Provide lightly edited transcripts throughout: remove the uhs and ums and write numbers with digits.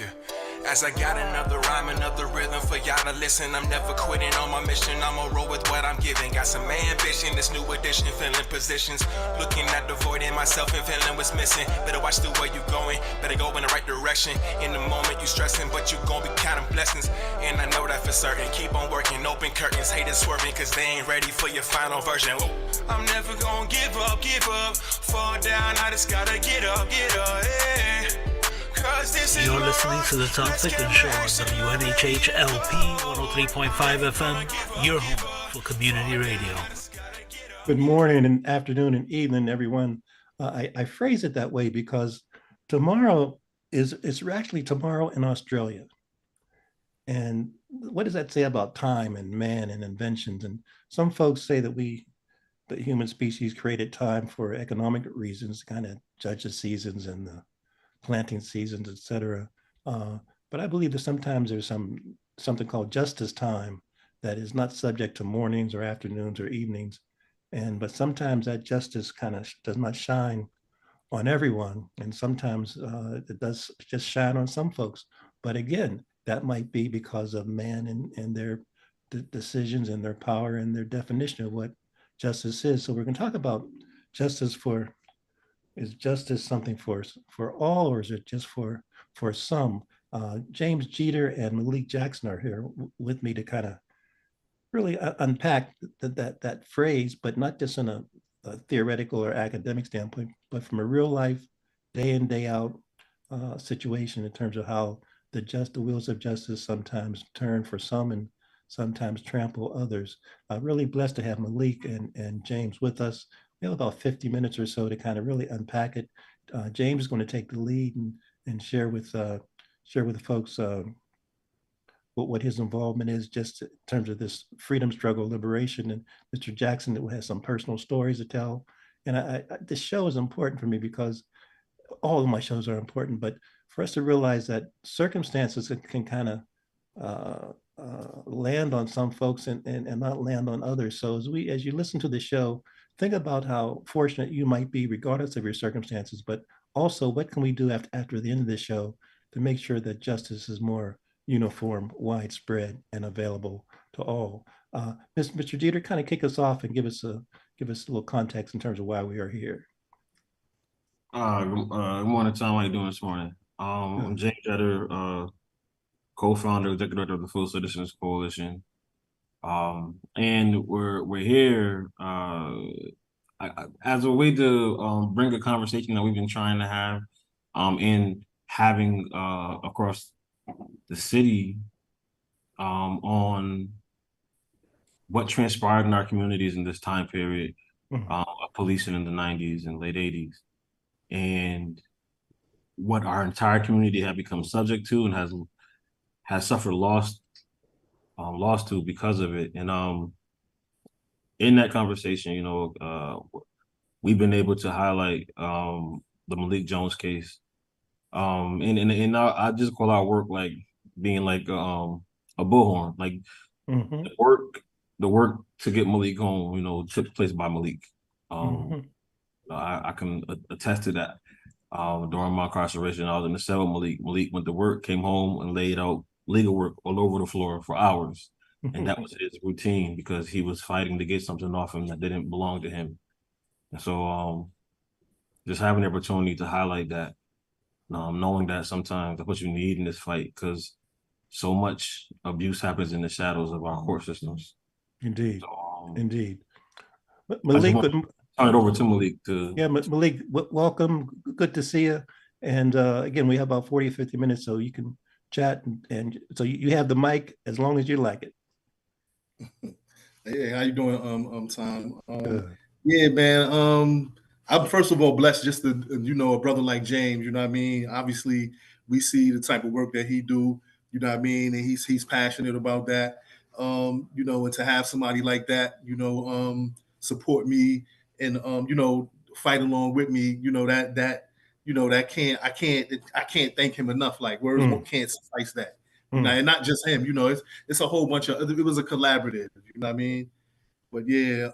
Yeah. As I got another rhyme, another rhythm for y'all to listen. I'm never quitting on my mission. I'ma roll with what I'm giving. Got some ambition, this new edition, filling positions. Looking at the void in myself and feeling what's missing. Better watch the way you going, better go in the right direction. In the moment you stressing, but you gon' be counting blessings. And I know that for certain. Keep on working, open curtains, haters swerving, cause they ain't ready for your final version. Ooh. I'm never gonna give up. Fall down, I just gotta get up, yeah. You're listening to the Tom Ficklin Show on WNHH-LP 103.5 FM, your home for community radio. Good morning and afternoon and evening, everyone. I phrase it that way because tomorrow it's actually tomorrow in Australia. And what does that say about time and man and inventions? And some folks say that the human species created time for economic reasons, kind of judge the seasons and the planting seasons, etc. But I believe that sometimes there's something called justice time that is not subject to mornings or afternoons or evenings. But sometimes that justice kind of does not shine on everyone. And sometimes it does just shine on some folks. But again, that might be because of man and their decisions and their power and their definition of what justice is. So we're going to talk about justice is justice something for all, or is it just for some? James Jeter and Malik Jackson are here with me to kind of really unpack that phrase, but not just in a theoretical or academic standpoint, but from a real life, day in, day out situation in terms of how the wheels of justice sometimes turn for some and sometimes trample others. Really blessed to have Malik and James with us. We have about 50 minutes or so to kind of really unpack it. James is going to take the lead and share with the folks what his involvement is just in terms of this freedom struggle, liberation. And Mr. Jackson has some personal stories to tell. And this show is important for me because all of my shows are important, but for us to realize that circumstances can kind of land on some folks and not land on others. So as you listen to the show, think about how fortunate you might be regardless of your circumstances, but also what can we do after the end of the show to make sure that justice is more uniform, widespread, and available to all. Mr. Jeter, kind of kick us off and give us a little context in terms of why we are here. Good morning, Tom. How you doing this morning? I'm James Jeter, co-founder, executive director of the Full Citizens Coalition, and we're here as a way to bring a conversation that we've been trying to have, in having across the city on what transpired in our communities in this time period of policing in the 90s and late 80s, and what our entire community had become subject to and has suffered loss to because of it. And in that conversation, we've been able to highlight the Malik Jones case. And I just call our work like being like a bullhorn, like the work to get Malik home, took place by Malik. I can attest to that. During my incarceration, I was in the cell with Malik. Malik went to work, came home, and laid out legal work all over the floor for hours. And that was his routine because he was fighting to get something off him that didn't belong to him. And so just having the opportunity to highlight that, knowing that sometimes that's what you need in this fight, because so much abuse happens in the shadows of our court systems. Indeed. Indeed. Malik, turn it over to Malik. Malik, welcome. Good to see you. And again, we have about 40 or 50 minutes, so you can chat. And so you have the mic as long as you like it. Hey, how you doing, Tom? Yeah, man. I'm first of all blessed just to, a brother like James, you know what I mean? Obviously, we see the type of work that he do, you know what I mean? And he's passionate about that. And to have somebody like that, support me and fight along with me, I can't thank him enough. Like words can't suffice that. And not just him, it's a whole bunch of, it was a collaborative, you know what I mean? But yeah,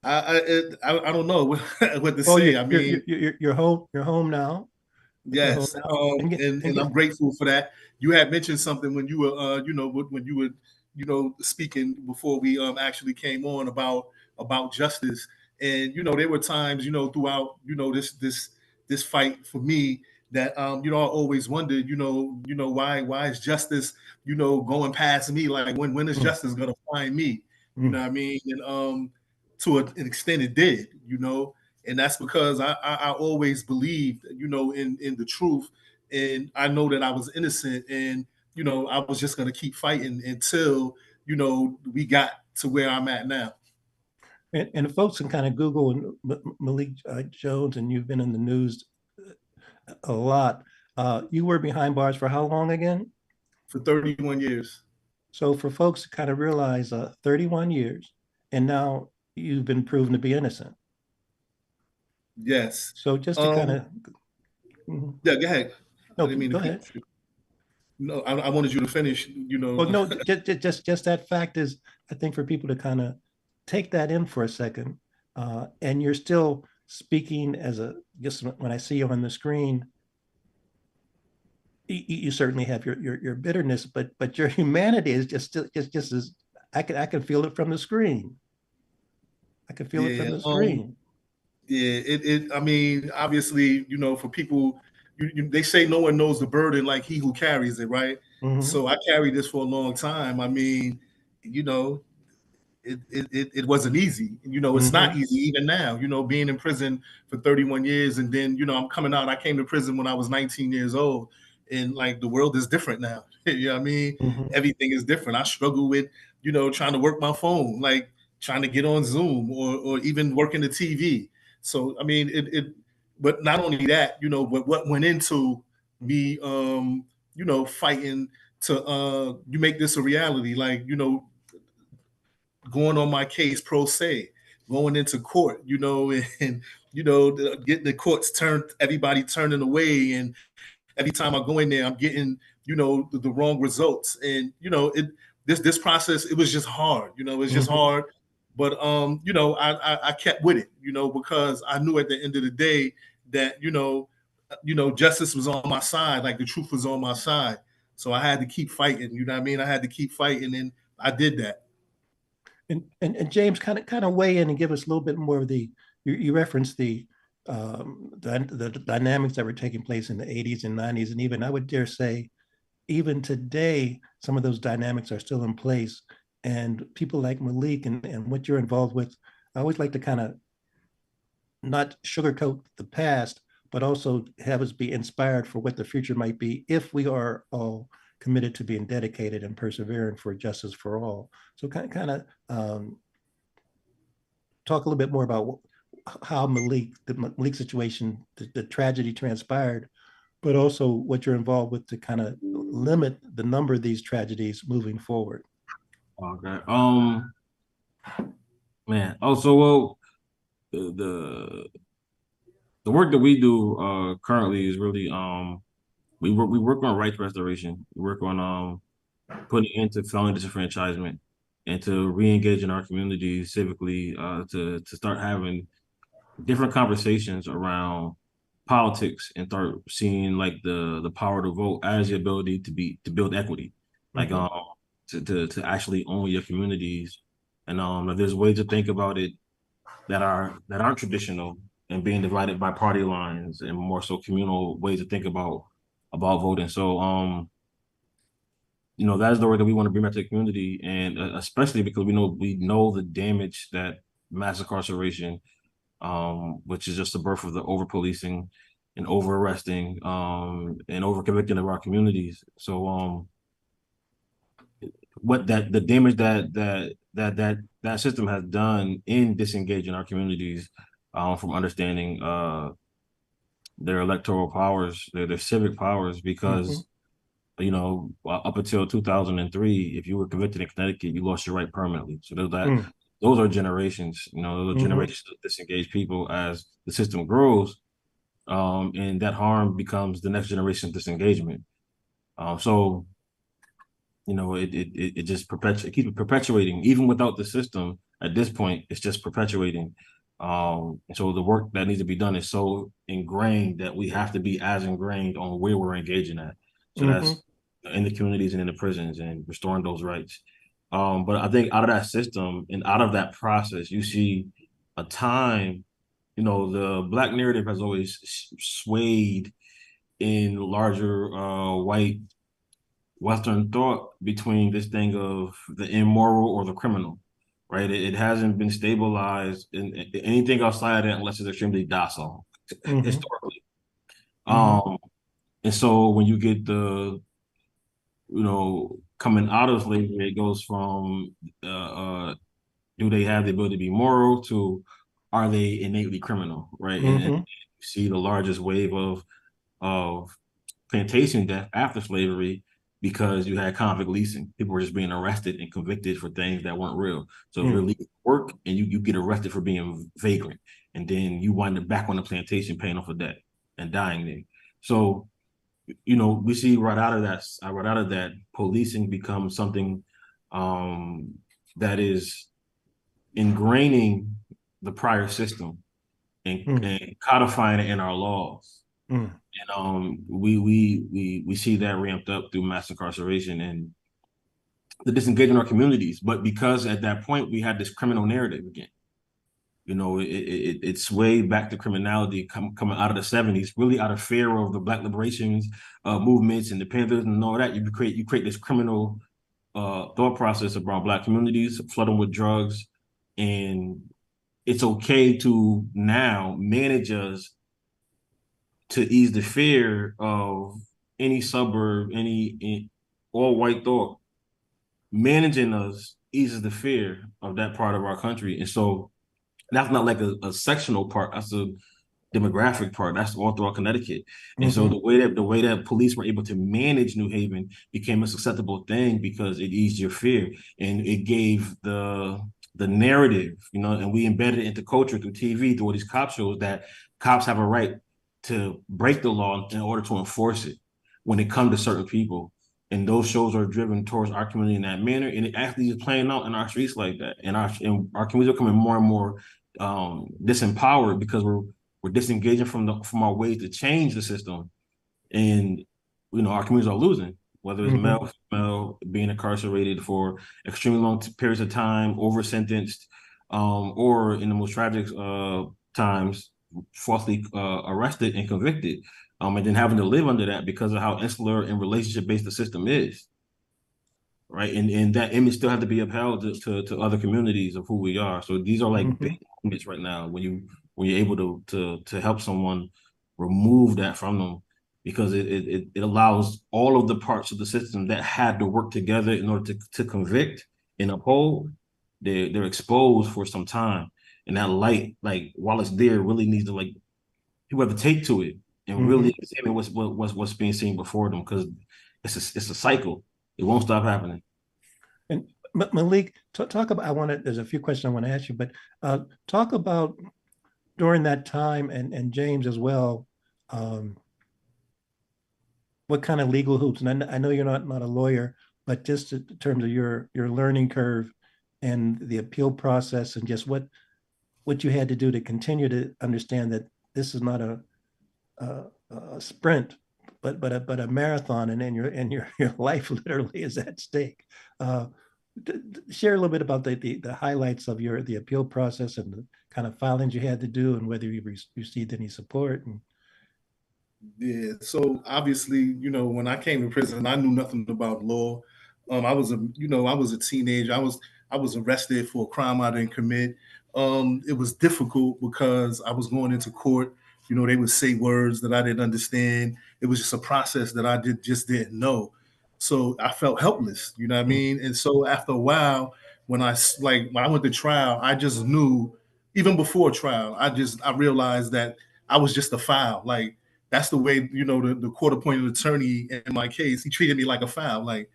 I don't know what to say. I mean, you're home now. Yes, and I'm grateful for that. You had mentioned something when you were, when you were, speaking before we actually came on about justice, and there were times, throughout, this fight for me that, I always wondered, why is justice, going past me? Like when is justice gonna find me? You know what I mean? And to an extent, it did, and that's because I always believed, in the truth, and I know that I was innocent, and I was just gonna keep fighting until we got to where I'm at now. And folks can kind of Google Malik Jones, and you've been in the news a lot. You were behind bars for how long again? For 31 years. So for folks to kind of realize 31 years, and now you've been proven to be innocent. Yes. So just to kind of. Yeah, go ahead. No, I didn't mean go to ahead. No, I wanted you to finish, Well, no, just that fact is, I think for people to kind of take that in for a second, and you're still speaking as just when I see you on the screen, you certainly have your bitterness, but your humanity is just as I can feel it from the screen. I can feel it from the screen. Yeah, I mean, obviously, for people, they say no one knows the burden like he who carries it, right? So I carried this for a long time. I mean, it wasn't easy. It's not easy even now, being in prison for 31 years. And then, I'm coming out. I came to prison when I was 19 years old. And like the world is different now. You know what I mean? Everything is different. I struggle with, trying to work my phone, like trying to get on Zoom or even working the TV. So, I mean, but not only that, but what went into me, fighting to you make this a reality, like, going on my case pro se, going into court, and getting the courts turned, everybody turning away, and every time I go in there, I'm getting the wrong results, and this process, it was just hard, it's just hard, but I kept with it, because I knew at the end of the day that justice was on my side, like the truth was on my side, so I had to keep fighting, you know what I mean? I had to keep fighting, and I did that. And James, kind of weigh in and give us a little bit more of you referenced the dynamics that were taking place in the 80s and 90s, and even I would dare say, even today, some of those dynamics are still in place. And people like Malik and what you're involved with, I always like to kind of not sugarcoat the past, but also have us be inspired for what the future might be if we are all committed to being dedicated and persevering for justice for all. So kind of talk a little bit more about how the Malik situation, the tragedy transpired, but also what you're involved with to kind of limit the number of these tragedies moving forward. Okay. Man. Also, well, the work that we do currently is really we work on rights restoration. We work on putting into felony disenfranchisement and to re-engage in our communities civically, to start having different conversations around politics and start seeing like the power to vote as the ability to build equity, like to actually own your communities. And if there's ways to think about it that aren't traditional and being divided by party lines and more so communal ways to think about voting. So that's the way that we want to bring back to the community, and especially because we know the damage that mass incarceration, which is just the birth of the over policing and over arresting, and over convicting of our communities. So what the damage that system has done in disengaging our communities from understanding their electoral powers, their civic powers, because up until 2003, if you were convicted in Connecticut, you lost your right permanently. So those are generations, those are generations of disengaged people as the system grows, and that harm becomes the next generation's disengagement. So it just keeps perpetuating, even without the system. At this point, it's just perpetuating. And so the work that needs to be done is so ingrained that we have to be as ingrained on where we're engaging at. So that's in the communities and in the prisons and restoring those rights. But I think out of that system and out of that process, you see a time, the Black narrative has always swayed in larger white Western thought between this thing of the immoral or the criminal, right? It hasn't been stabilized in anything outside of that unless it's extremely docile historically. And so when you get coming out of slavery, it goes from do they have the ability to be moral to are they innately criminal, right? And you see the largest wave of plantation death after slavery because you had convict leasing. People were just being arrested and convicted for things that weren't real. So if you're leaving work and you get arrested for being vagrant, and then you wind up back on the plantation paying off a debt and dying there. So, we see right out of that, policing becomes something that is ingraining the prior system and codifying it in our laws. And we see that ramped up through mass incarceration and the disengagement of our communities. But because at that point we had this criminal narrative again, it swayed back to criminality coming out of the 70s, really out of fear of the Black liberations movements and the Panthers and all that. You create this criminal thought process around Black communities, flood them with drugs, and it's okay to now manage us to ease the fear of any suburb, any all-white thought. Managing us eases the fear of that part of our country. And so that's not like a sectional part, that's a demographic part. That's all throughout Connecticut. And so the way that police were able to manage New Haven became a susceptible thing because it eased your fear and it gave the narrative, and we embedded it into culture through TV, through all these cop shows, that cops have a right to break the law in order to enforce it when it comes to certain people. And those shows are driven towards our community in that manner. And it actually is playing out in our streets like that. And our communities are becoming more and more disempowered because we're disengaging from our ways to change the system. And, our communities are losing, whether it's male, female, being incarcerated for extremely long periods of time, over sentenced, or in the most tragic times, falsely arrested and convicted, and then having to live under that because of how insular and relationship-based the system is, right? And that image still has to be upheld to other communities of who we are. So these are like big moments right now when you're able to help someone remove that from them, because it allows all of the parts of the system that had to work together in order to convict and uphold, they're exposed for some time. And that light, like while it's there, really needs to people have to take to it and really examine what's being seen before them, because it's a cycle. It won't stop happening. And Malik, talk about. There's a few questions I want to ask you, but talk about during that time, and James as well. What kind of legal hoops? And I know you're not a lawyer, but just in terms of your learning curve and the appeal process, and just what you had to do to continue to understand that this is not a sprint, but a marathon, and your life literally is at stake. Share a little bit about the highlights of the appeal process and the kind of filings you had to do, and whether you received any support. Yeah, so obviously, when I came to prison, I knew nothing about law. I was a teenager. I was arrested for a crime I didn't commit. It was difficult because I was going into court. They would say words that I didn't understand. It was just a process that I just didn't know. So I felt helpless. You know what I mean? And so after a while, when I went to trial, I just knew. Even before trial, I realized that I was just a file. Like, that's the way, the court-appointed attorney in my case, he treated me like a file. Like,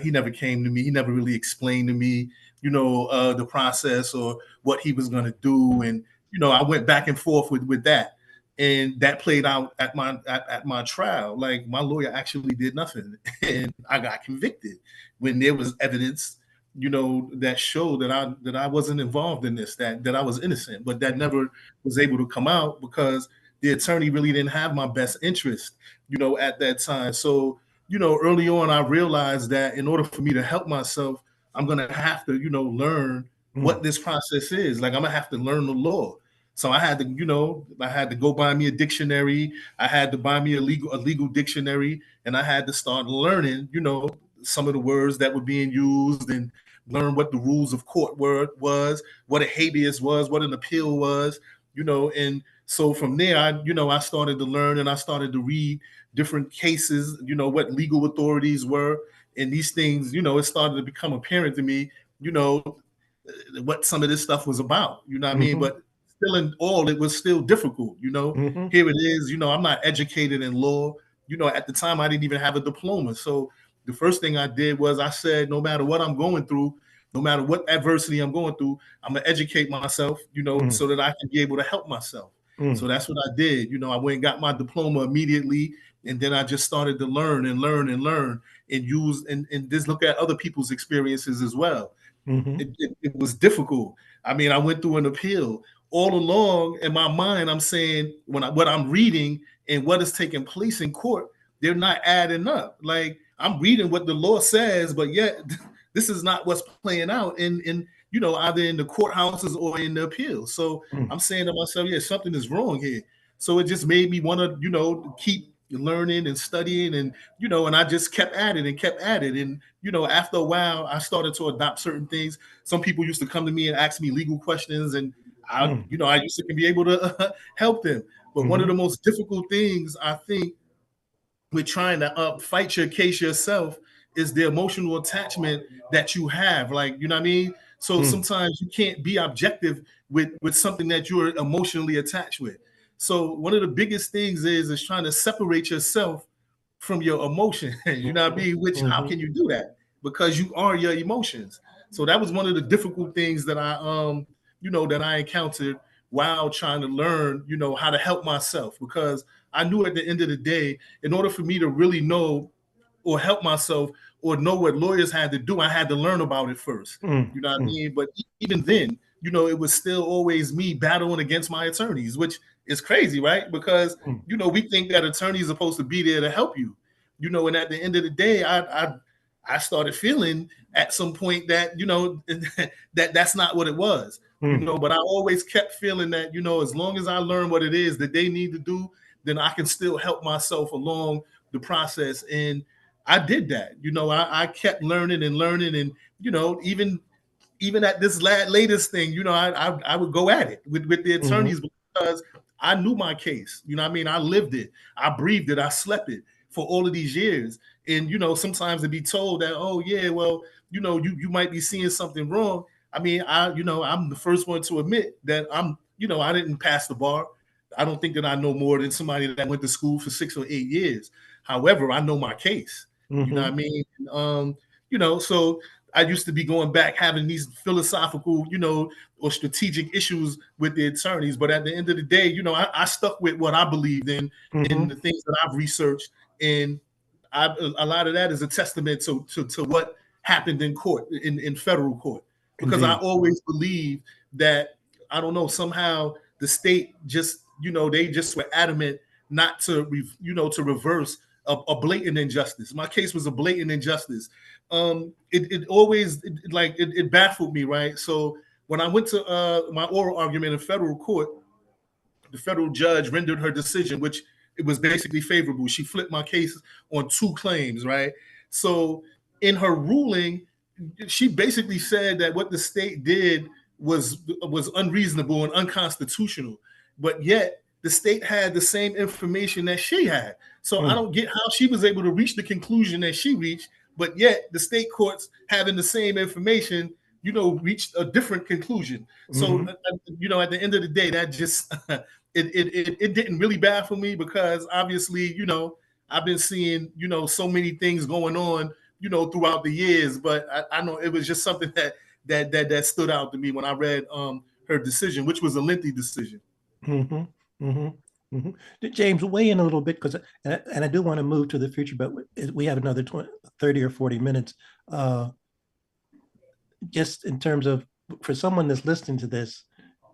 he never came to me. He never really explained to me, the process or what he was going to do. And, I went back and forth with that. And that played out at my trial. Like, my lawyer actually did nothing. And I got convicted when there was evidence that showed that I wasn't involved in this, that I was innocent, but that never was able to come out because the attorney really didn't have my best interest, at that time. So, early on, I realized that in order for me to help myself, I'm gonna have to, learn what this process is. Like I'm gonna have to learn the law. So I had to go buy me a dictionary. I had to buy me a legal dictionary, and I had to start learning, some of the words that were being used and learn what the rules of court was, what a habeas was, what an appeal was, and so from there, I started to learn and I started to read different cases, what legal authorities were, and these things, it started to become apparent to me, you know, what some of this stuff was about, you know what I mean? But still in all, it was still difficult, Here it is, I'm not educated in law. At the time I didn't even have a diploma. So the first thing I did was I said, no matter what I'm going through, no matter what adversity I'm going through, I'm gonna educate myself, so that I can be able to help myself. So that's what I did. I went and got my diploma immediately, and then I just started to learn and learn and learn and use and just look at other people's experiences as well. It was difficult. I mean, I went through an appeal. All along in my mind, I'm saying what I'm reading and what is taking place in court, they're not adding up. Like I'm reading what the law says, but yet this is not what's playing out in either in the courthouses or in the appeal. So I'm saying to myself, yeah, something is wrong here. So it just made me want to, keep learning and studying and I just kept at it and kept at it. And, after a while, I started to adopt certain things. Some people used to come to me and ask me legal questions and I used to be able to help them. But one of the most difficult things I think with trying to fight your case yourself is the emotional attachment that you have. Like, you know what I mean? So sometimes you can't be objective with something that you're emotionally attached with. So one of the biggest things is trying to separate yourself from your emotion. You know what I mean? Which how can you do that? Because you are your emotions. So that was one of the difficult things that I encountered while trying to learn, how to help myself. Because I knew at the end of the day, in order for me to really know or help myself or know what lawyers had to do, I had to learn about it first. You know what I mean? But even then, it was still always me battling against my attorneys, which is crazy, right? Because we think that attorneys are supposed to be there to help you, and at the end of the day, I started feeling at some point that that's not what it was. But I always kept feeling that as long as I learn what it is that they need to do, then I can still help myself along the process. And I did that. I kept learning and learning, and even at this latest thing, I would go at it with the attorneys because I knew my case. You know what I mean? I lived it, I breathed it, I slept it for all of these years. And sometimes to be told that, oh yeah, well, you might be seeing something wrong. I mean, I'm the first one to admit that I didn't pass the bar. I don't think that I know more than somebody that went to school for 6 or 8 years. However, I know my case. You know what I mean? So I used to be going back having these philosophical, or strategic issues with the attorneys. But at the end of the day, I stuck with what I believed in the things that I've researched. And a lot of that is a testament to what happened in court, in federal court. Because I always believed that, I don't know, somehow the state just, they just were adamant not to, to reverse a blatant injustice. My case was a blatant injustice. It always baffled me, right? So when I went to my oral argument in federal court, the federal judge rendered her decision, which it was basically favorable. She flipped my case on 2 claims, right? So in her ruling, she basically said that what the state did was unreasonable and unconstitutional, but yet the state had the same information that she had. So I don't get how she was able to reach the conclusion that she reached, but yet the state courts having the same information, reached a different conclusion. So, at the end of the day, that just, it didn't really baffle me because obviously, I've been seeing, so many things going on, throughout the years, but I know it was just something that stood out to me when I read her decision, which was a lengthy decision. James, weigh in a little bit because, and I do want to move to the future, but we have another 30 or 40 minutes. just in terms of for someone that's listening to this,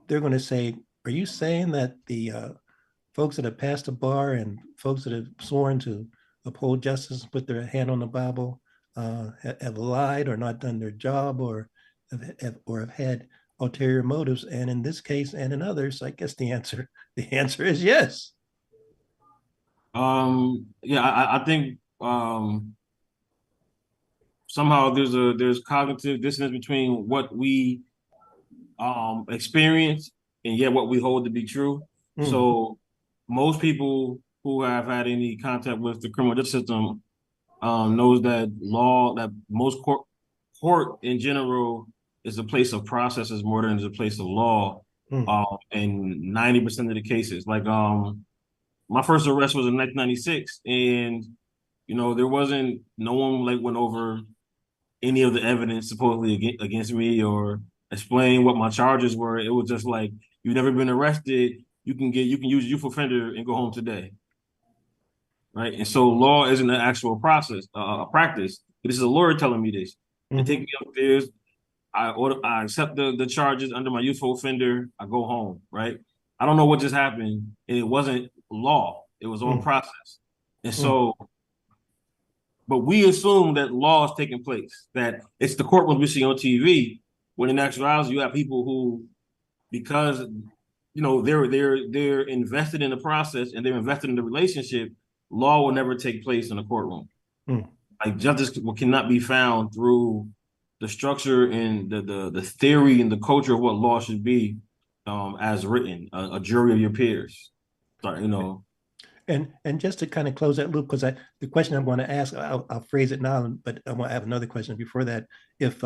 they're going to say, "Are you saying that the folks that have passed the bar and folks that have sworn to uphold justice, put their hand on the Bible, have lied or not done their job, or have had ulterior motives?" And in this case, and in others, I guess the answer is yes. Yeah, I think somehow there's cognitive dissonance between what we experience and yet what we hold to be true. So most people who have had any contact with the criminal justice system knows that most court in general is a place of processes more than is a place of law. In 90% of the cases, like my first arrest was in 1996, and there wasn't no one like went over any of the evidence supposedly against me or explain what my charges were. It was just like, you've never been arrested. You can use a youth offender and go home today. Right. And so law isn't an actual process, a practice. This is a lawyer telling me this. They take me upstairs. I accept the charges under my youthful offender. I go home. Right. I don't know what just happened. And it wasn't law. It was all process. And so, but we assume that law is taking place, that it's the courtrooms we see on TV, when in actuality, you have people who, because they're invested in the process and they're invested in the relationship, law will never take place in a courtroom. Like justice cannot be found through the structure and the theory and the culture of what law should be, as written, a jury of your peers. And just to kind of close that loop, because the question I'm going to ask, I'll phrase it now, but I want to have another question before that. If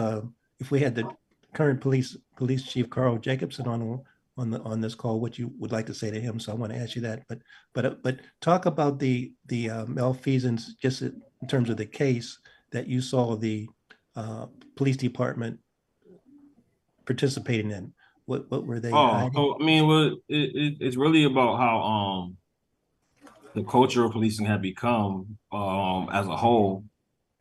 we had the current police chief Carl Jacobson on this call, what you would like to say to him? So I want to ask you that. But talk about the malfeasance just in terms of the case that you saw the police department participating in. What were they hiding? So I mean, it's really about how the culture of policing had become as a whole.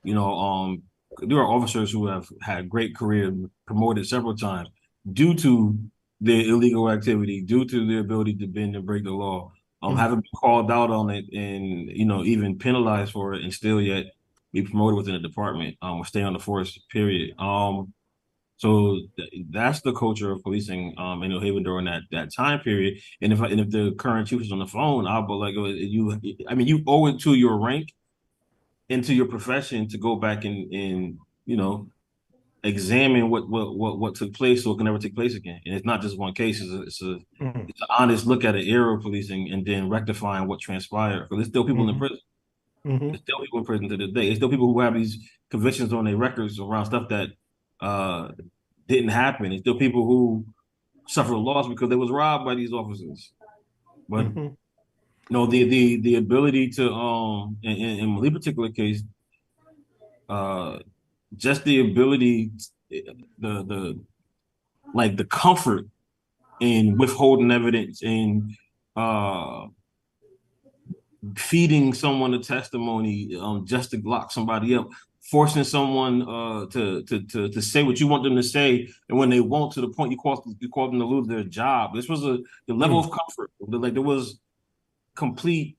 There are officers who have had great careers, promoted several times due to their illegal activity, due to their ability to bend and break the law, haven't been called out on it and even penalized for it, and still yet be promoted within the department or stay on the force. Period. So that's the culture of policing in New Haven during that time period. And if the current chief is on the phone, I'll be like, you owe it to your rank and to your profession to go back and examine what took place so it can never take place again. And it's not just one case. It's an honest look at an era of policing and then rectifying what transpired. Because there's still people in prison. There's still people in prison to this day. There's still people who have these convictions on their records around stuff that didn't happen. There's still people who suffer loss because they was robbed by these officers. But the ability to in Mali's particular case, just the ability, the comfort in withholding evidence and feeding someone a testimony just to lock somebody up, forcing someone to say what you want them to say, and when they won't, to the point you cause them to lose their job. This was the level of comfort. Like there was complete,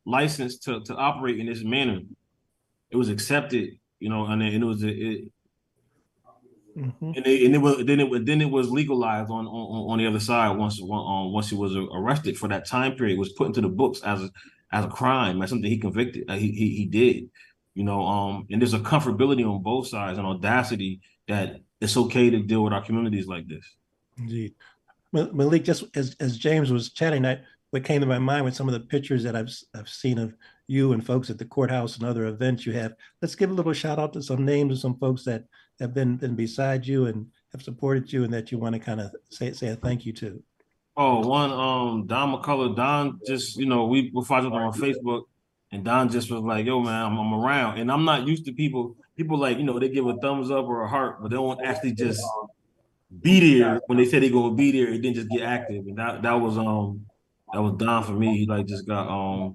license to operate in this manner. It was accepted, and it was then it was legalized on the other side once he was arrested for that time period. It was put into the books as a crime, as something he convicted. He did, and there's a comfortability on both sides and audacity that it's okay to deal with our communities like this. Indeed. Malik, just as James was chatting, what came to my mind with some of the pictures that I've seen of you and folks at the courthouse and other events you have. Let's give a little shout out to some names of some folks that have been beside you and have supported you and that you want to kind of say a thank you to. Oh, one, Don McCullough. Don just, we were following on Facebook, and Don just was like, "Yo, man, I'm around." And I'm not used to people like, they give a thumbs up or a heart, but they don't actually just be there when they say they're gonna be there and then just get active. And that was Don for me. He just got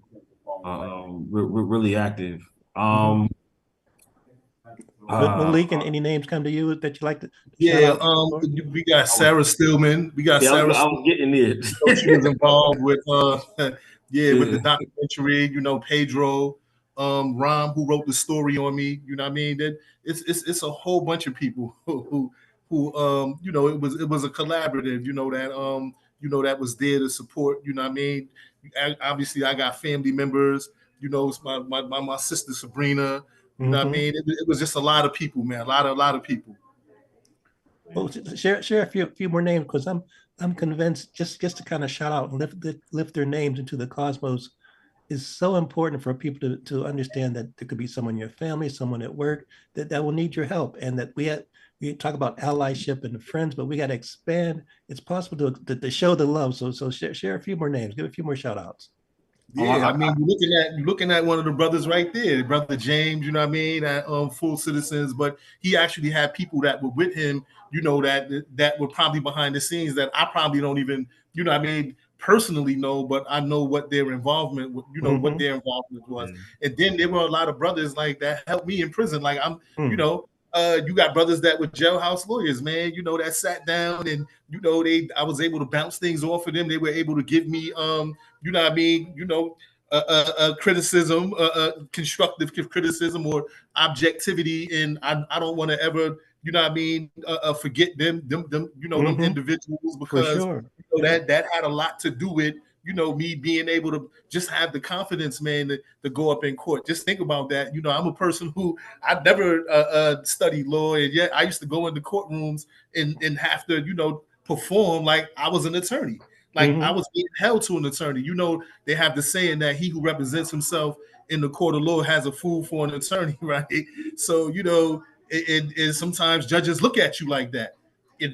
really active. Malik, and any names come to you that you like to shout Yeah, out? we got Sarah Stillman. We got Sarah. I was getting it. She was involved with with the Yeah. documentary, Pedro, Ram, who wrote the story on me, you know what I mean? That it's a whole bunch of people who it was a collaborative, that was there to support, you know what I mean? Obviously I got family members, it's my sister Sabrina, you know what I mean? It was just a lot of people, man, a lot of people. Well, share a few more names, because I'm convinced just to kind of shout out and lift their names into the cosmos is so important for people to understand that there could be someone in your family, someone at work that will need your help, and that we talk about allyship and friends, but we got to expand. It's possible to show the love. So share a few more names, give a few more shout outs. Yeah, I mean, you're looking at one of the brothers right there, brother James. You know what I mean? At Full Citizens, but he actually had people that were with him. That were probably behind the scenes that I probably don't even, what I mean, personally know, but I know what their involvement, what their involvement was. And then there were a lot of brothers like that helped me in prison. Like you got brothers that were jailhouse lawyers, man. That sat down and I was able to bounce things off of them. They were able to give me you know what I mean, criticism, constructive criticism or objectivity. And I don't want to ever, you know what I mean, forget them them individuals, For because sure. that had a lot to do with, me being able to just have the confidence, man, to go up in court. Just think about that. I'm a person who I never studied law, and yet I used to go into courtrooms and have to, perform like I was an attorney. Like I was being held to an attorney. They have the saying that he who represents himself in the court of law has a fool for an attorney, right? So, sometimes judges look at you like that,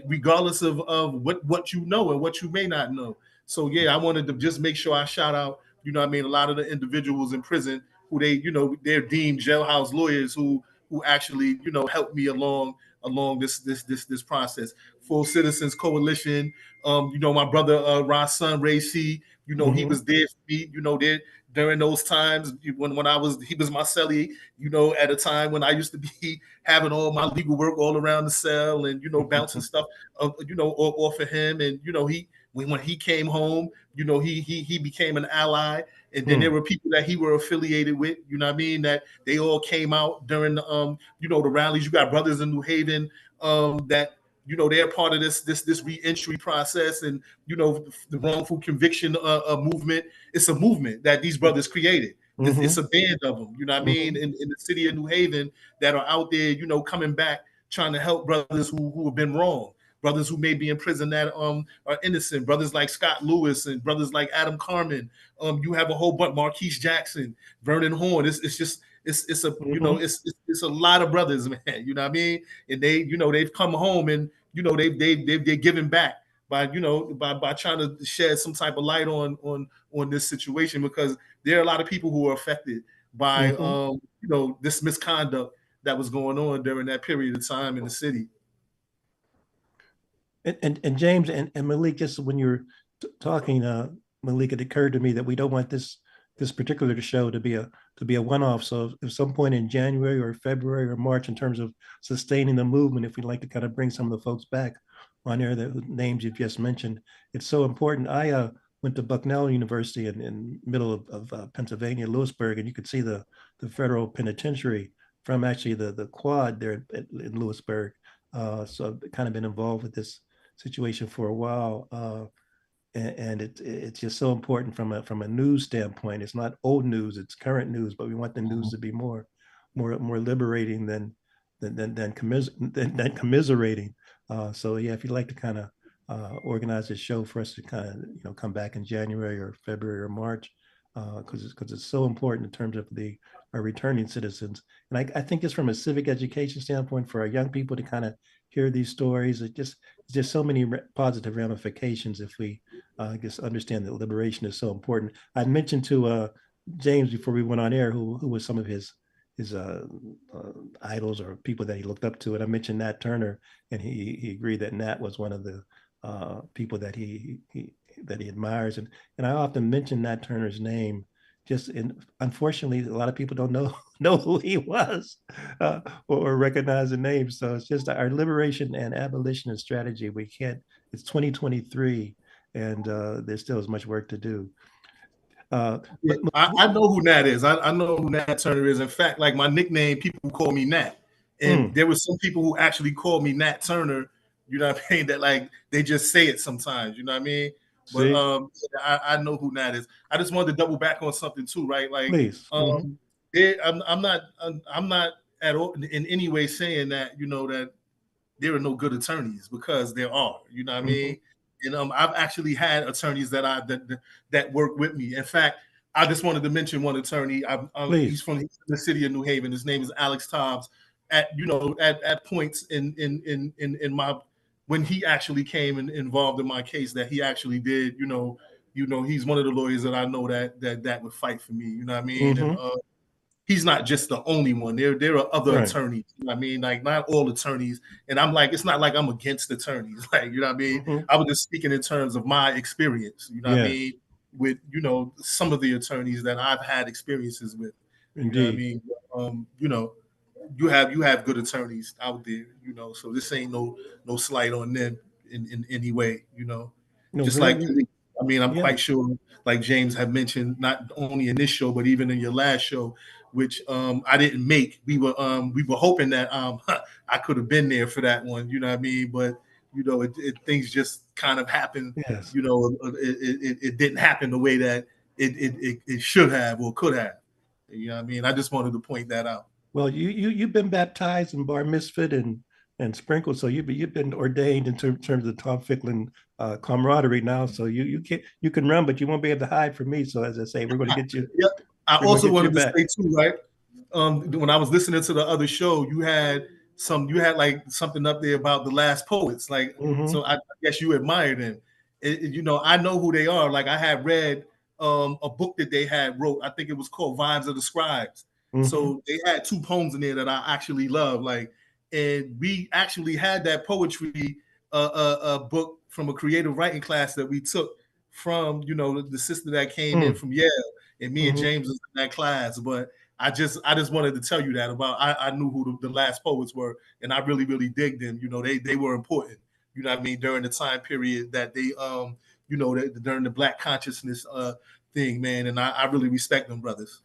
regardless of what you know and what you may not know. So yeah, I wanted to just make sure I shout out, a lot of the individuals in prison who they're deemed jailhouse lawyers who actually, helped me along this process. Full Citizens Coalition, my brother Rasan Racy, he was there for me, there during those times when he was my cellie, at a time when I used to be having all my legal work all around the cell and bouncing stuff off of him. And when he came home, he became an ally. And then there were people that he were affiliated with, you know what I mean, that they all came out during the rallies. You got brothers in New Haven that they're part of this re-entry process, and the wrongful conviction movement. It's a movement that these brothers created. It's a band of them, you know what I mean, in the city of New Haven that are out there, coming back, trying to help brothers who have been wrong, brothers who may be in prison that are innocent, brothers like Scott Lewis and brothers like Adam Carmen. You have a whole bunch, Marquise Jackson, Vernon Horn. It's a it's a lot of brothers, man. You know what I mean? And they've come home and they're giving back by by trying to shed some type of light on this situation, because there are a lot of people who are affected by this misconduct that was going on during that period of time in the city. And James and Malik, just when you're talking, Malik, it occurred to me that we don't want this particular show to be a one-off. So if some point in January or February or March, in terms of sustaining the movement, if we'd like to kind of bring some of the folks back on there, the names you've just mentioned, it's so important. I went to Bucknell University in middle of Pennsylvania, Lewisburg, and you could see the federal penitentiary from actually the quad there in Lewisburg. So I've kind of been involved with this situation for a while. And it's just so important from a news standpoint. It's not old news; it's current news. But we want the news to be more liberating than commiserating. So yeah, if you'd like to kind of organize a show for us to kind of come back in January or February or March, because it's so important in terms of our returning citizens. And I think it's from a civic education standpoint for our young people to kind of hear these stories. It's just so many positive ramifications if we just understand that liberation is so important. I mentioned to James before we went on air who was some of his idols or people that he looked up to, and I mentioned Nat Turner, and he agreed that Nat was one of the people that he admires, and I often mention Nat Turner's name unfortunately, a lot of people don't know know who he was, or recognize the name. So it's just our liberation and abolitionist strategy. We can't. It's 2023, and there's still as much work to do. Yeah, I know who Nat is. I know who Nat Turner is. In fact, like my nickname, people call me Nat. And there were some people who actually called me Nat Turner, you know what I mean? That like they just say it sometimes, you know what I mean? But See, I know who Nat is. I just wanted to double back on something too, right? Like please. I'm not at all in any way saying that, you know, that there are no good attorneys, because there are, you know what I mean? And I've actually had attorneys that work with me. In fact, I just wanted to mention one attorney. He's Please. from the city of New Haven. His name is Alex Tobbs. At points in my, when he actually came and involved in my case, that he actually did, he's one of the lawyers that I know that would fight for me. You know what I mean? And he's not just the only one. There are other Right. attorneys. You know what I mean? Like not all attorneys. And I'm like, it's not like I'm against attorneys. Like, you know what I mean? I was just speaking in terms of my experience, you know what I Yes. mean? With, some of the attorneys that I've had experiences with. You know what I Indeed. mean? You have good attorneys out there, so this ain't no slight on them in any way, No, just very. like, I mean, I'm Yeah. quite sure, like James had mentioned, not only in this show, but even in your last show, which I didn't make. We were hoping that I could have been there for that one, you know what I mean? But things just kind of happened. Yes. It didn't happen the way that it should have or could have. You know what I mean? I just wanted to point that out. Well, you've been baptized in bar mitzvah and sprinkled, so you've been ordained in terms of Tom Ficklin camaraderie now. So you can run, but you won't be able to hide from me. So as I say, we're going to get you. Yep. I We're going to also get you wanted to back. say too, right? When I was listening to the other show, you had like something up there about the last poets. Like, so I guess you admired them. I know who they are. Like I had read a book that they had wrote. I think it was called Vibes of the Scribes. So they had 2 poems in there that I actually love. Like, and we actually had that poetry book from a creative writing class that we took from the sister that came in from Yale, and me and James was in that class. But I just wanted to tell you that about I knew who the last poets were, and I really dig them. They were important. You know what I mean, during the time period that they during the Black consciousness thing, man. And I really respect them, brothers.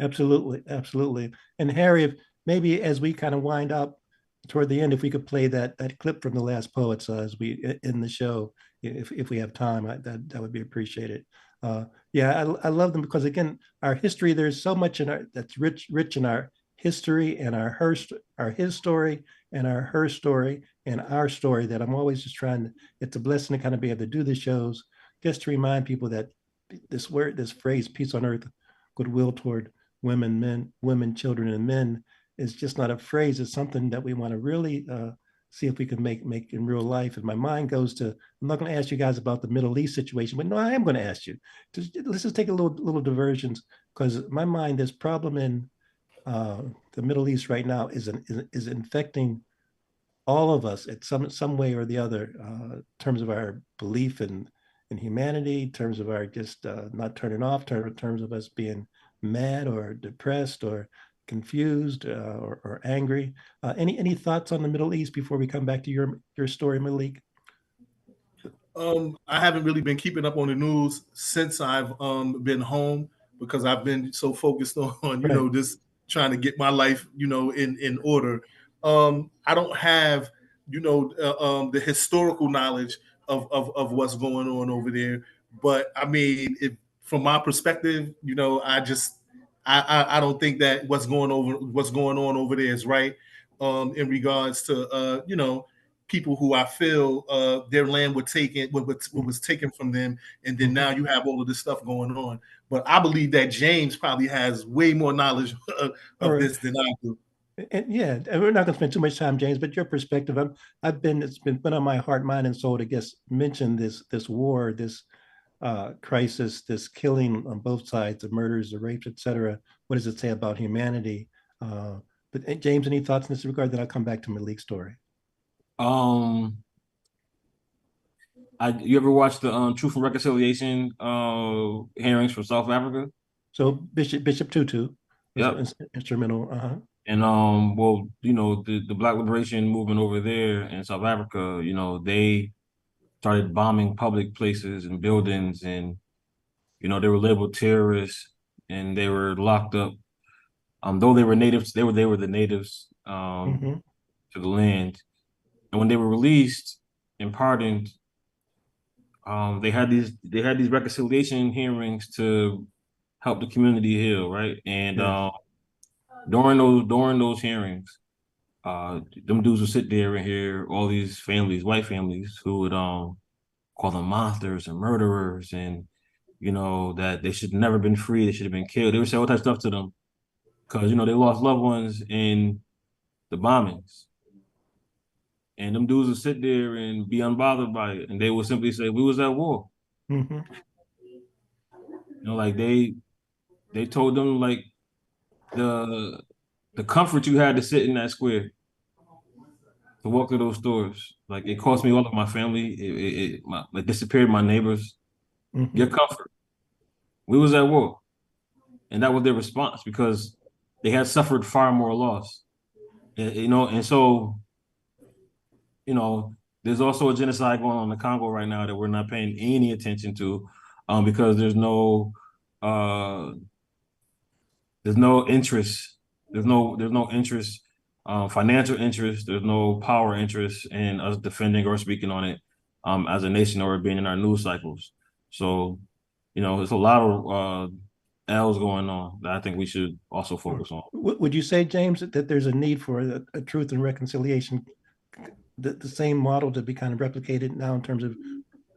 Absolutely, absolutely. And Harry, if maybe as we kind of wind up toward the end, if we could play that clip from the last poets as we in the show, if we have time, that would be appreciated. Yeah, I love them because again, our history. There's so much in our that's rich in our history and our his story and our her story and our story that I'm always just trying to. It's a blessing to kind of be able to do the shows just to remind people that this phrase, peace on earth, goodwill toward women, children, and men is just not a phrase. It's something that we want to really see if we can make in real life. And my mind goes to, I'm not going to ask you guys about the Middle East situation, but no, I am going to ask you. Let's just take a little diversions, because my mind, this problem in the Middle East right now is infecting all of us at some way or the other, in terms of our belief in humanity, in terms of our just not turning off, in terms of us being mad or depressed or confused or angry. Any thoughts on the Middle East before we come back to your story, Malik? I haven't really been keeping up on the news since I've been home, because I've been so focused on Right. just trying to get my life in order. I don't have the historical knowledge of what's going on over there, but I mean, from my perspective, I don't think that what's going on over there is right, in regards to people who I feel their land was taken, what was taken from them, and then now you have all of this stuff going on. But I believe that James probably has way more knowledge of this than I do. And yeah, and we're not going to spend too much time, James. But your perspective, it's been on my heart, mind, and soul to guess mention this war, this crisis, this killing on both sides, the murders, the rapes, etc. What does it say about humanity? But James, any thoughts in this regard? Then I'll come back to Malik's story. You ever watch the Truth and Reconciliation hearings from South Africa? So Bishop Tutu was Yep. instrumental. And well, the Black Liberation movement over there in South Africa, they started bombing public places and buildings, and they were labeled terrorists and they were locked up. Though they were natives, they were the natives to the land. And when they were released and pardoned, they had these reconciliation hearings to help the community heal, right? And Yes. during those hearings, them dudes would sit there and hear all these families, white families, who would call them monsters and murderers, and that they should never been free, they should have been killed. They would say all that stuff to them because they lost loved ones in the bombings. And them dudes would sit there and be unbothered by it, and they would simply say, "We was at war." Like they told them, like, the comfort you had to sit in that square, to walk through those stores, like, it cost me all of my family. It disappeared my neighbors. Your comfort. We was at war, and that was their response because they had suffered far more loss. And so there's also a genocide going on in the Congo right now that we're not paying any attention to, because there's no interest. There's no interest, financial interest. There's no power interest in us defending or speaking on it, as a nation, or being in our news cycles. So, there's a lot of L's going on that I think we should also focus on. Would you say, James, that there's a need for a truth and reconciliation, the same model to be kind of replicated now in terms of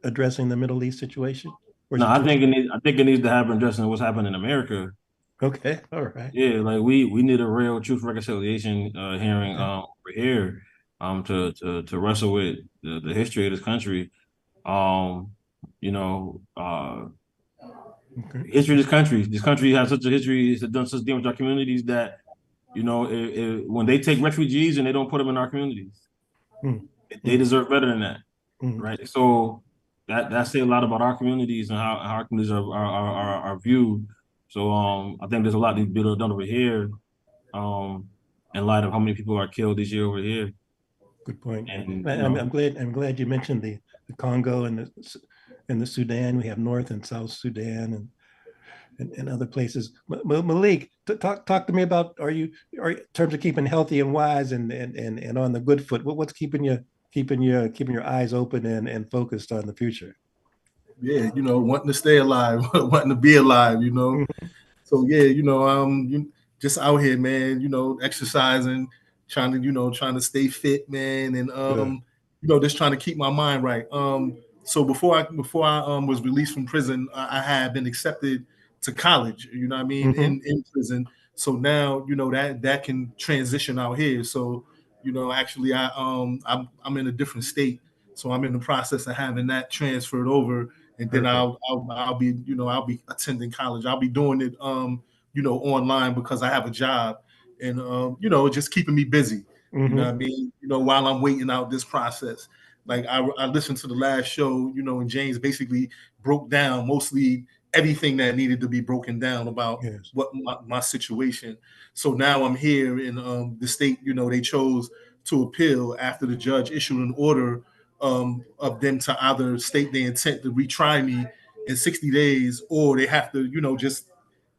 addressing the Middle East situation? No, I think it needs to happen addressing what's happening in America. Okay, all right. Yeah, like we need a real truth reconciliation hearing over here, to wrestle with the history of this country. History of this country. This country has such a history. It's done such damage to our communities that, when they take refugees and they don't put them in our communities, they deserve better than that, right? So that say a lot about our communities and how our communities are viewed. So I think there's a lot to be done over here, in light of how many people are killed this year over here. Good point. And I'm glad you mentioned the Congo and the Sudan. We have North and South Sudan and other places. Malik, talk to me about, are you in terms of keeping healthy and wise and on the good foot? What's keeping your eyes open and focused on the future? Yeah, wanting to stay alive, wanting to be alive, So yeah, just out here, man, exercising, trying to stay fit, man, and just trying to keep my mind right. So before I was released from prison, I had been accepted to college, you know what I mean, in prison. So now, that can transition out here. So, actually I'm in a different state. So I'm in the process of having that transferred over, and then I'll be attending college. I'll be doing it online because I have a job, and just keeping me busy. You know what I mean? While I'm waiting out this process. Like I listened to the last show, and James basically broke down mostly everything that needed to be broken down about what my situation. So now I'm here in the state, they chose to appeal after the judge issued an order of them to either state their intent to retry me in 60 days, or they have to, just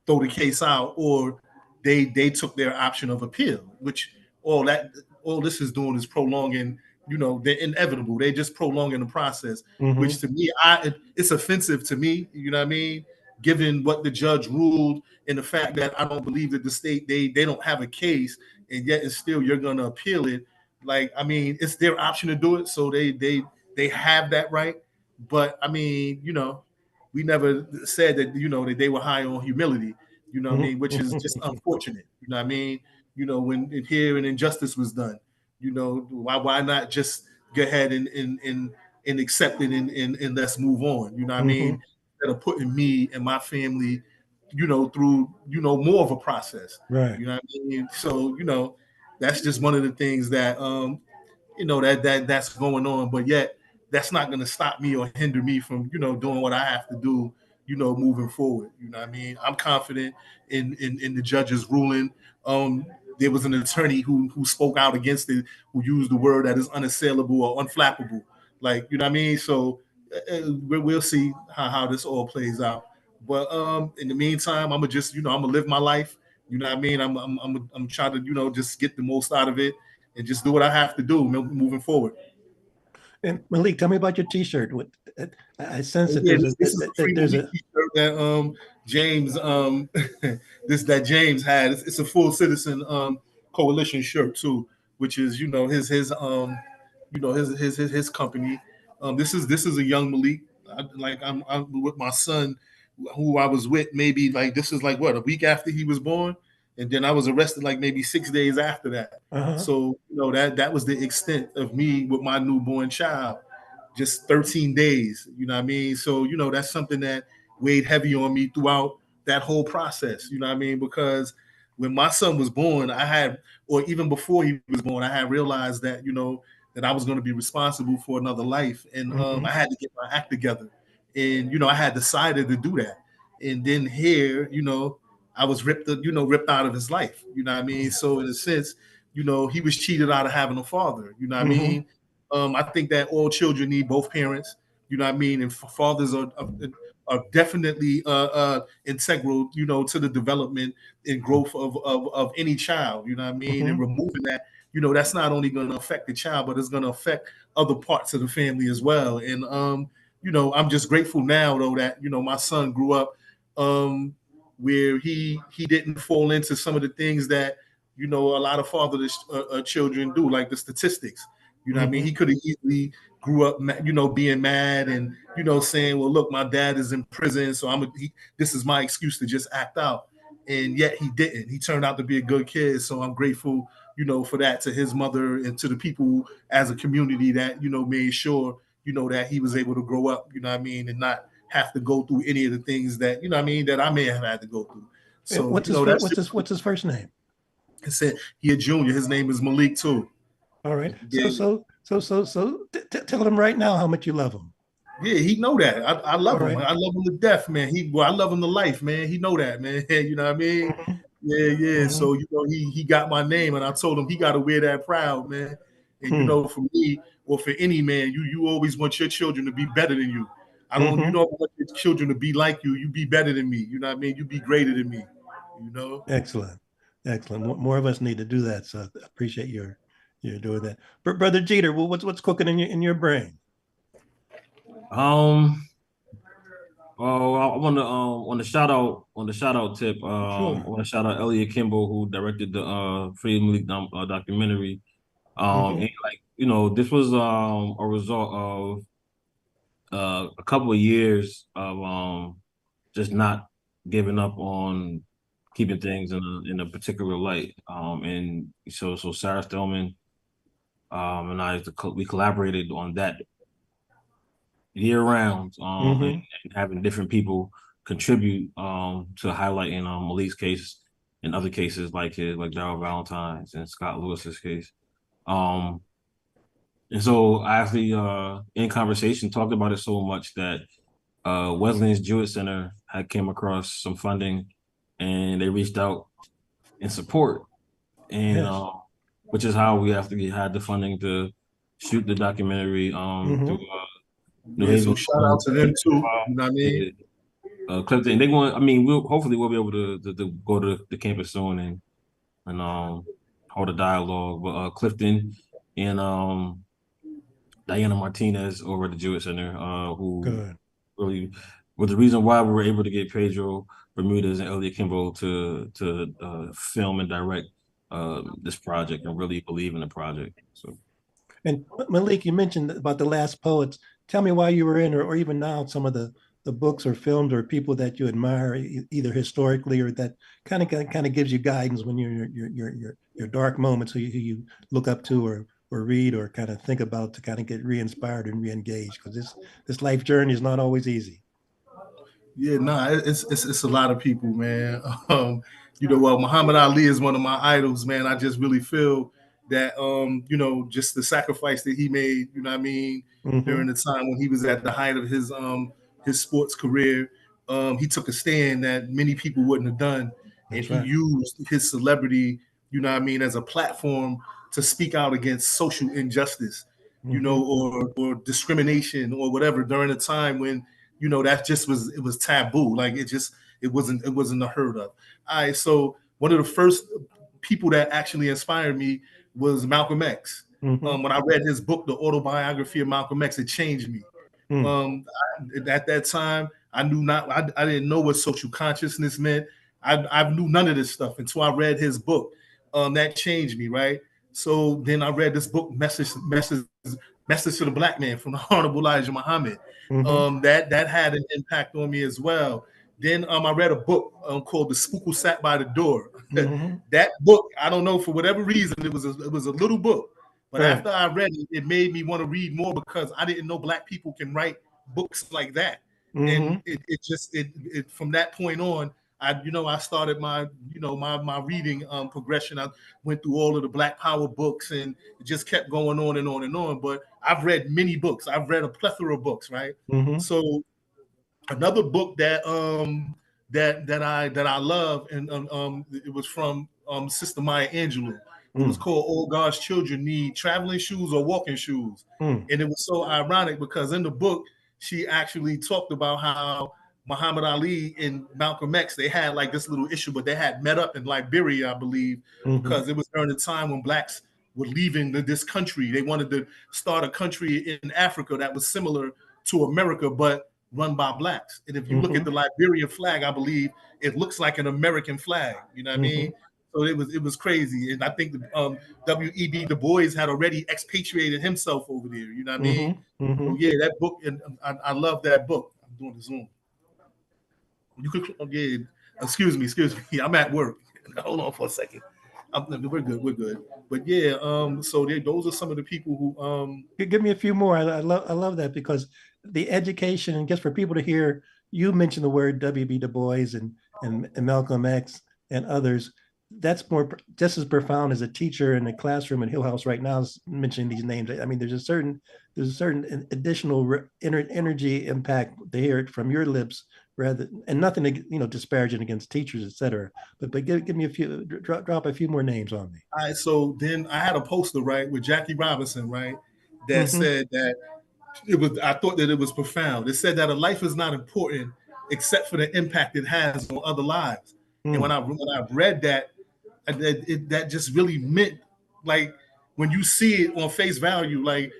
throw the case out, or they took their option of appeal, which all this is doing is prolonging, they're inevitable. They're just prolonging the process, which to me, it's offensive to me, you know what I mean? Given what the judge ruled and the fact that I don't believe that the state, they don't have a case, and yet it's still, you're going to appeal it. Like, I mean, it's their option to do it. So they have that right. But I mean, we never said that, that they were high on humility, you know what I mean, which is just unfortunate. You know what I mean? When here an injustice was done, why not just go ahead and accept it and let's move on, you know what I mean? Instead of putting me and my family, through, more of a process. Right. You know what I mean? So, that's just one of the things that that's going on, but yet that's not going to stop me or hinder me from, doing what I have to do, moving forward. You know what I mean? I'm confident in the judge's ruling. There was an attorney who spoke out against it, who used the word that is unassailable or unflappable. Like, you know what I mean? So we'll see how this all plays out. But in the meantime, I'm gonna live my life. You know what I mean? I'm trying to just get the most out of it and just do what I have to do moving forward. And Malik, tell me about your T-shirt. I sense that Yeah, there's this is a free Malik T-shirt that James that James had. It's a full citizen coalition shirt too, which is his company. This is a young Malik. I'm with my son, who I was with. Maybe like this is like what, a week after he was born, and then I was arrested like maybe 6 days after that. So that was the extent of me with my newborn child. Just 13 days, you know what I mean? So, that's something that weighed heavy on me throughout that whole process, you know what I mean? Because when my son was born, or even before he was born, I had realized that, that I was going to be responsible for another life. And I had to get my act together. And, I had decided to do that. And then here, I was ripped out of his life, you know what I mean? So in a sense, he was cheated out of having a father, you know what I mean? I think that all children need both parents, you know what I mean? And fathers are definitely integral, to the development and growth of any child, you know what I mean? And removing that, that's not only going to affect the child, but it's going to affect other parts of the family as well. And, I'm just grateful now, though, that, my son grew up where he didn't fall into some of the things that, a lot of fatherless children do, like the statistics. You know what I mean? He could have easily grew up, being mad and, saying, well, look, my dad is in prison, so this is my excuse to just act out. And yet he didn't. He turned out to be a good kid. So I'm grateful, for that, to his mother and to the people as a community that, made sure, that he was able to grow up, you know what I mean, and not have to go through any of the things that, you know what I mean, that I may have had to go through. So, what's his first name? I said he a junior. His name is Malik too. All right. So tell him right now how much you love him. Yeah, he know that. I love him. Right. I love him to death, man. I love him to life, man. He know that, man. You know what I mean? Yeah. So he got my name, and I told him he got to wear that proud, man. And for me or for any man, you always want your children to be better than you. I don't, want your children to be like you. You be better than me. You know what I mean? You be greater than me. Excellent. More of us need to do that. So I appreciate you're doing that. But Brother Jeter, what's cooking in your brain? I want to on the shout out tip. Sure. I want to shout out Elliot Kimball, who directed the Freedom League documentary. And this was a result of a couple of years of just not giving up on keeping things in a particular light. And so Sarah Stillman and we collaborated on that year round, and having different people contribute to highlighting Malik's case and other cases like Darryl Valentine's and Scott Lewis's case. And so I actually in conversation talked about it so much that Wesleyan's Jewish Center had came across some funding, and they reached out in support, and which is how we actually had the funding to shoot the documentary through so shout out to them too. You know what I mean? Clifton, they want. I mean, hopefully we'll be able to go to the campus soon and hold a dialogue. But Clifton and Diana Martinez over at the Jewish Center, who really was the reason why we were able to get Pedro Bermudez and Elliot Kimball to film and direct this project and really believe in the project. So. And Malik, you mentioned about The Last Poets. Tell me why you were in, or even now, some of the books or films or people that you admire, either historically or that kind of gives you guidance when you're your dark moments, who you look up to or read or kind of think about to kind of get re-inspired and re-engaged, because this life journey is not always easy. Yeah, it's a lot of people, man. Muhammad Ali is one of my idols, man. I just really feel that just the sacrifice that he made, you know what I mean, during the time when he was at the height of his sports career, he took a stand that many people wouldn't have done, and he used his celebrity, you know what I mean, as a platform to speak out against social injustice, you know, or discrimination or whatever during a time when, you know, that just was taboo. Like it wasn't unheard of. All right, so one of the first people that actually inspired me was Malcolm X. When I read his book, The Autobiography of Malcolm X, it changed me. At that time, I didn't know what social consciousness meant. I knew none of this stuff until I read his book. That changed me, right? So then I read this book, Message to the Black Man from the Honorable Elijah Muhammad. That had an impact on me as well. Then I read a book called The Spook Who Sat by the Door. That book, I don't know, for whatever reason, it was a little book. But after I read it, it made me want to read more because I didn't know Black people can write books like that. And it from that point on, I started my reading progression. I went through all of the Black Power books, and it just kept going on and on and on. But I've read many books. I've read a plethora of books, right? So another book that I love, and it was from Sister Maya Angelou. It was called All God's Children Need Traveling Shoes or Walking Shoes. And it was so ironic because in the book, she actually talked about how Muhammad Ali and Malcolm X, they had like this little issue, but they had met up in Liberia, I believe, because it was during the time when Blacks were leaving this country. They wanted to start a country in Africa that was similar to America, but run by Blacks. And if you look at the Liberian flag, I believe it looks like an American flag. You know what I mean? So it was crazy. And I think W.E.B. Du Bois had already expatriated himself over there. You know what I mean? So yeah, that book, and I love that book. I'm doing the Zoom. You could, excuse me. I'm at work. Hold on for a second. We're good. But yeah, so those are some of the people who give me a few more. I love that because the education, and just for people to hear you mention the word W.B. Du Bois and Malcolm X and others, that's more just as profound as a teacher in a classroom in Hill House right now is mentioning these names. I mean, there's a certain additional energy impact to hear it from your lips, and nothing to, disparaging against teachers, etc. But give me a few, drop a few more names on me. All right, so then I had a poster, right, with Jackie Robinson, right, that said that I thought that it was profound. It said that a life is not important except for the impact it has on other lives. And when I read that, that just really meant, like, when you see it on face value, like,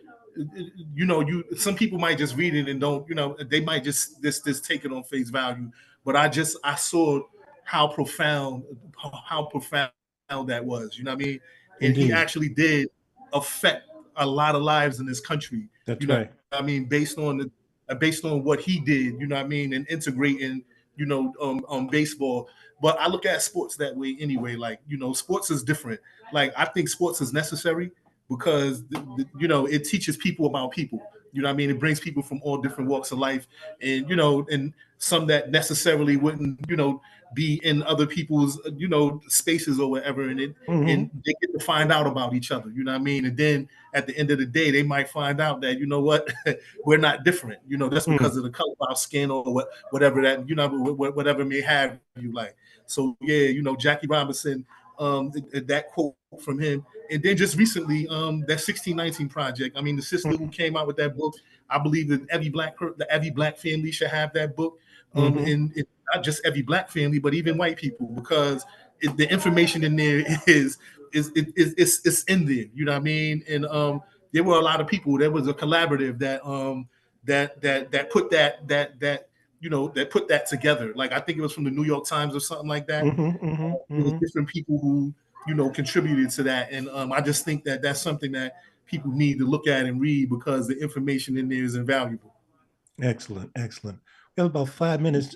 some people might just read it and don't, they might just take it on face value. But I saw how profound that was. You know what I mean? And he actually did affect a lot of lives in this country. That's right. I mean, based on what he did, you know what I mean, and integrating, baseball. But I look at sports that way anyway. Like, sports is different. Like, I think sports is necessary because it teaches people about people. You know what I mean? It brings people from all different walks of life, and and some that necessarily wouldn't, be in other people's, spaces or whatever, and and they get to find out about each other. You know what I mean? And then at the end of the day, they might find out that, we're not different. That's because of the color of our skin or whatever that, whatever may have you like. So yeah, Jackie Robinson, that quote from him. And then just recently, that 1619 Project. I mean, the sister who came out with that book, I believe that every black family should have that book. And not just every black family, but even white people, because the information in there is in there. You know what I mean? And there were a lot of people. There was a collaborative that that put that put that together. Like, I think it was from the New York Times or something like that. There was different people who contributed to that, and I just think that that's something that people need to look at and read because the information in there is invaluable. Excellent. We have about 5 minutes.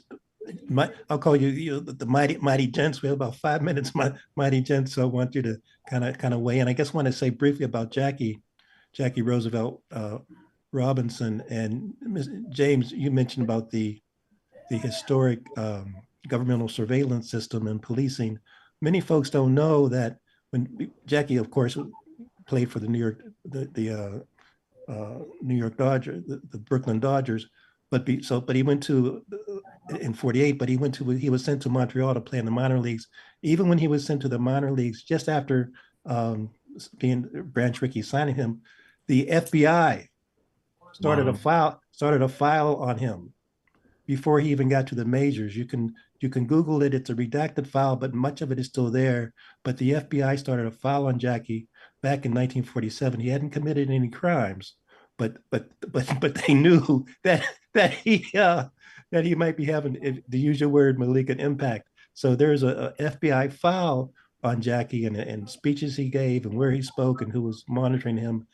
I'll call you, the mighty gents. We have about 5 minutes, mighty gents. So I want you to kind of weigh in. I guess I want to say briefly about Jackie Roosevelt Robinson, and James. You mentioned about the historic governmental surveillance system and policing. Many folks don't know that when Jackie, of course, played for the New York Dodgers, the Brooklyn Dodgers, but he went to in 48, but he was sent to Montreal to play in the minor leagues. Even when he was sent to the minor leagues, just after being Branch Rickey signing him, the FBI started a file on him before he even got to the majors. You can Google it. It's a redacted file, but much of it is still there. But the FBI started a file on Jackie back in 1947. He hadn't committed any crimes, but they knew that he might be having, to use your word, Malik, an impact. So there's a FBI file on Jackie and speeches he gave and where he spoke and who was monitoring him,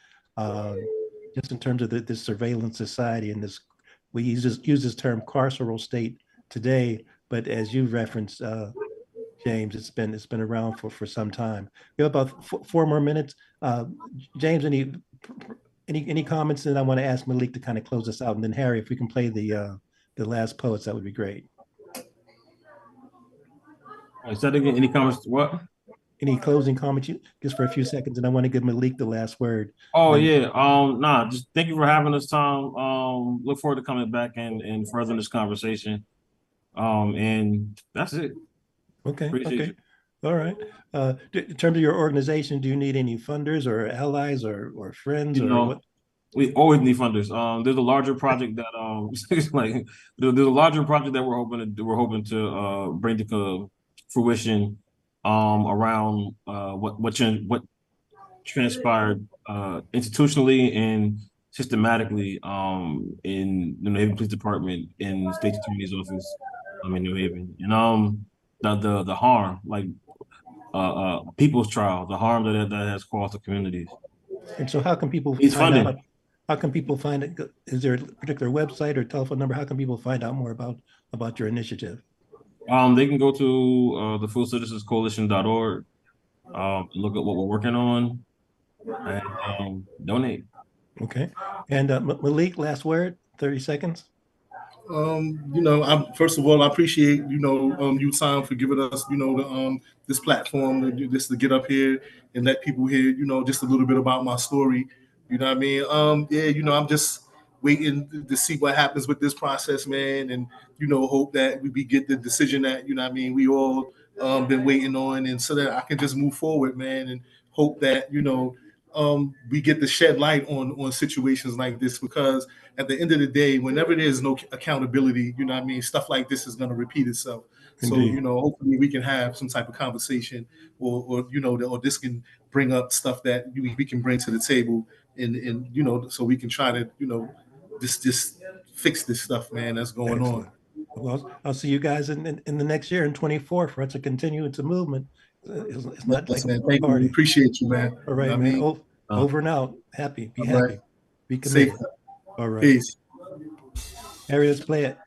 just in terms of this surveillance society and this. We use this term carceral state today, but as you referenced, James, it's been around for some time. We have about 4 more minutes. James, any comments? And I want to ask Malik to kind of close us out, and then Harry, if we can play the last poets, that would be great. Is that again? Any comments? What? Any closing comments? Just for a few seconds, and I want to give Malik the last word. Oh yeah. Just thank you for having us, Tom. Look forward to coming back and furthering this conversation. And that's it. Okay. Appreciate you. All right. In terms of your organization, do you need any funders or allies or friends what? We always need funders. There's a larger project that there's a larger project that we're hoping to bring to fruition around what transpired institutionally and systematically in the New Haven Police Department, in the State's Attorney's Office in New Haven, and the harm, like people's trial, the harm that has caused the communities. And so, how can people How can people find it? Is there a particular website or telephone number? How can people find out more about your initiative? They can go to the fullcitizenscoalition.org, look at what we're working on, and donate. Okay. And Malik, last word, 30 seconds. First of all, I appreciate, you, Tom, for giving us, this platform, to get up here and let people hear, just a little bit about my story. You know what I mean? I'm just waiting to see what happens with this process, man. And, hope that we get the decision that, we all been waiting on, and so that I can just move forward, man. And hope that, we get to shed light on situations like this, because at the end of the day, whenever there's no accountability, stuff like this is going to repeat itself. Indeed. So, hopefully we can have some type of conversation or this can bring up stuff that we can bring to the table and so we can try to, just fix this stuff, man, that's going Excellent. On. Well, I'll see you guys in the next year in 24 for us to continue. It's a movement. It's not like man. Thank you. We appreciate you, man. All right, man. Over and out. Happy. Be happy. Right. Be committed. Safe. All right. Peace. Harry, let's play it.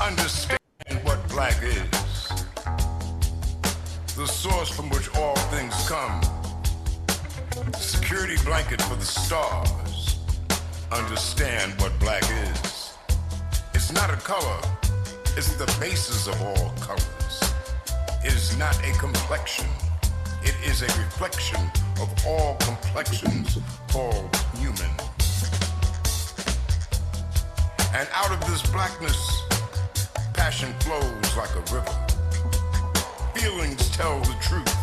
Understand what black is, the source from which all things come, the security blanket for the stars. Understand what black is. It's not a color, it's the basis of all colors. It is not a complexion, it is a reflection of all complexions called human. And out of this blackness, passion flows like a river. Feelings tell the truth.